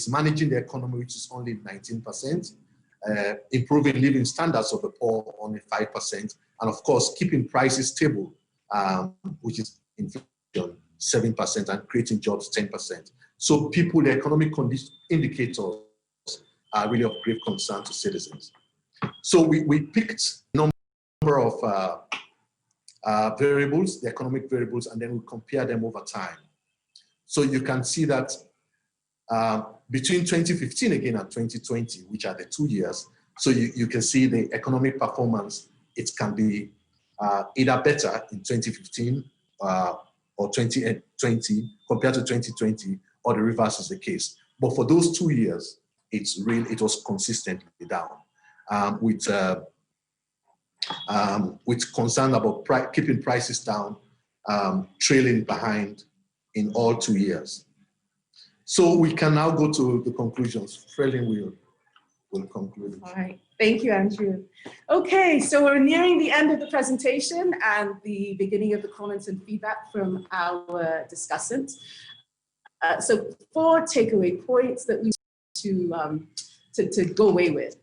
managing the economy, which is only 19%, improving living standards of the poor, only 5%, and of course, keeping prices stable, which is inflation, 7%, and creating jobs, 10%. So people, the economic indicators are really of grave concern to citizens. So we picked a number of variables, the economic variables, and then we compare them over time. So you can see that between 2015 again and 2020, which are the 2 years, so you can see the economic performance, it can be either better in 2015 or 2020 compared to 2020, or the reverse is the case. But for those 2 years, it was consistently down, with concern about keeping prices down, trailing behind in all 2 years. So we can now go to the conclusions. Frelin will conclude. All right, thank you, Andrew. Okay, so we're nearing the end of the presentation and the beginning of the comments and feedback from our discussants. So 4 takeaway points that we want to go away with.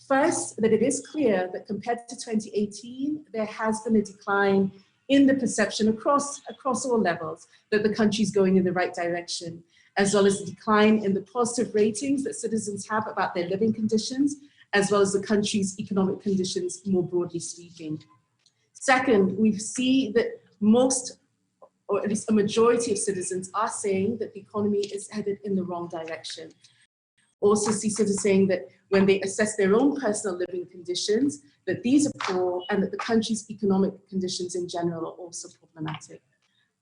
First, that it is clear that compared to 2018, there has been a decline in the perception across all levels that the country is going in the right direction, as well as the decline in the positive ratings that citizens have about their living conditions, as well as the country's economic conditions more broadly speaking. Second, we see that most, or at least a majority of citizens are saying that the economy is headed in the wrong direction. Also see citizens saying that when they assess their own personal living conditions, that these are poor and that the country's economic conditions in general are also problematic.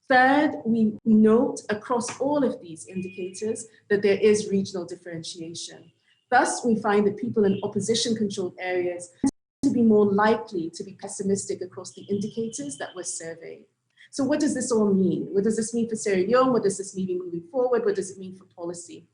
Third, we note across all of these indicators that there is regional differentiation. Thus, we find that people in opposition-controlled areas tend to be more likely to be pessimistic across the indicators that were surveyed. So what does this all mean? What does this mean for Sierra Leone? What does this mean moving forward? What does it mean for policy?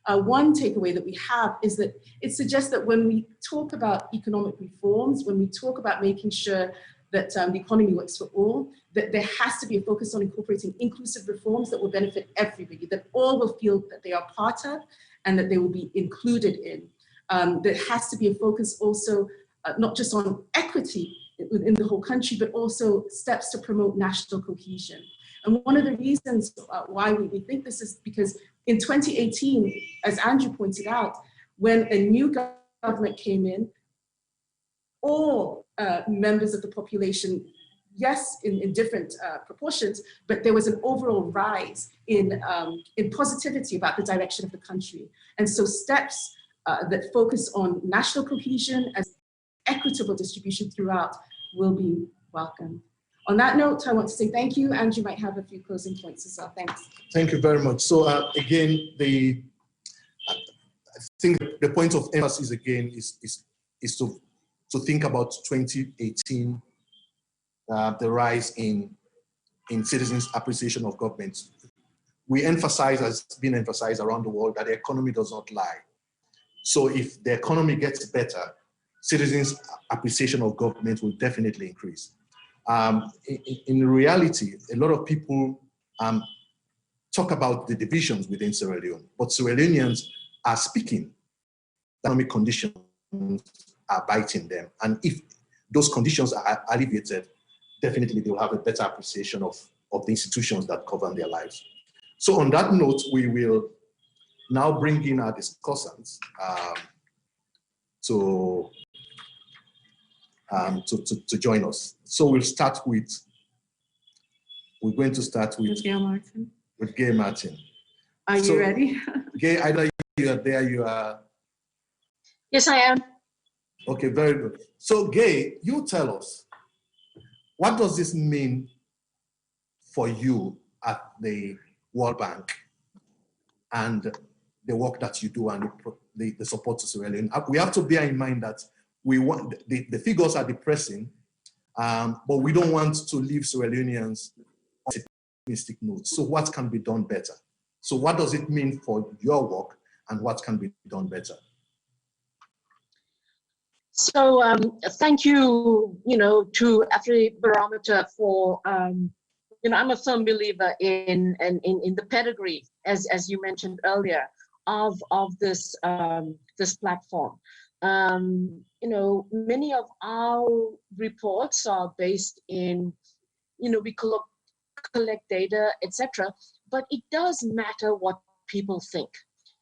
One takeaway that we have is that it suggests that when we talk about economic reforms, when we talk about making sure that the economy works for all, that there has to be a focus on incorporating inclusive reforms that will benefit everybody, that all will feel that they are part of and that they will be included in. There has to be a focus also, not just on equity within the whole country, but also steps to promote national cohesion. And one of the reasons why we think this is because in 2018, as Andrew pointed out, when a new government came in, all members of the population, yes, in different proportions, but there was an overall rise in positivity about the direction of the country. And so steps that focus on national cohesion as equitable distribution throughout will be welcome. On that note, I want to say thank you. Andrew might have a few closing points as well. Thanks. Thank you very much. So again, I think the point of emphasis again is to think about 2018, the rise in citizens' appreciation of government. We emphasize, as been emphasized around the world, that the economy does not lie. So if the economy gets better, citizens' appreciation of government will definitely increase. In reality, a lot of people talk about the divisions within Sierra Leone, but Sierra Leoneans are speaking. Economic conditions are biting them. And if those conditions are alleviated, definitely they will have a better appreciation of the institutions that govern their lives. So on that note, we will now bring in our discussants to join us. So we're going to start with Gail Martin. With Gail Martin. Are you ready? Gail, either you are there, you are. Yes, I am. Okay, very good. So Gail, you tell us, what does this mean for you at the World Bank and the work that you do and the support to Sierra Leone? We have to bear in mind that we want the figures are depressing, but we don't want to leave Sierra Leoneans on a pessimistic note. So what can be done better? So what does it mean for your work and what can be done better? So thank you, to Afrobarometer for, I'm a firm believer in the pedigree, as you mentioned earlier, of this platform. You know, many of our reports are based in, you know, we collect data, etc. But it does matter what people think.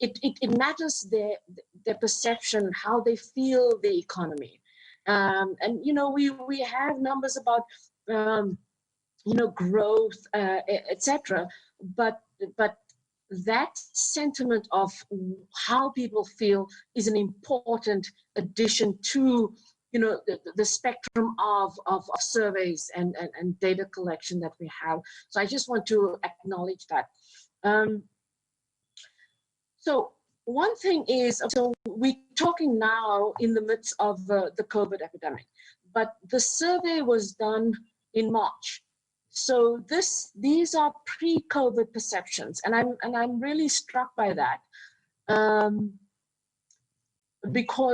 It matters their perception, how they feel the economy. And you know, we have numbers about you know, growth, etc. But that sentiment of how people feel is an important addition to, you know, the spectrum of surveys and data collection that we have. So I just want to acknowledge that. So one thing is, so we're talking now in the midst of the COVID epidemic, but the survey was done in March. So these are pre-COVID perceptions, and I'm really struck by that, because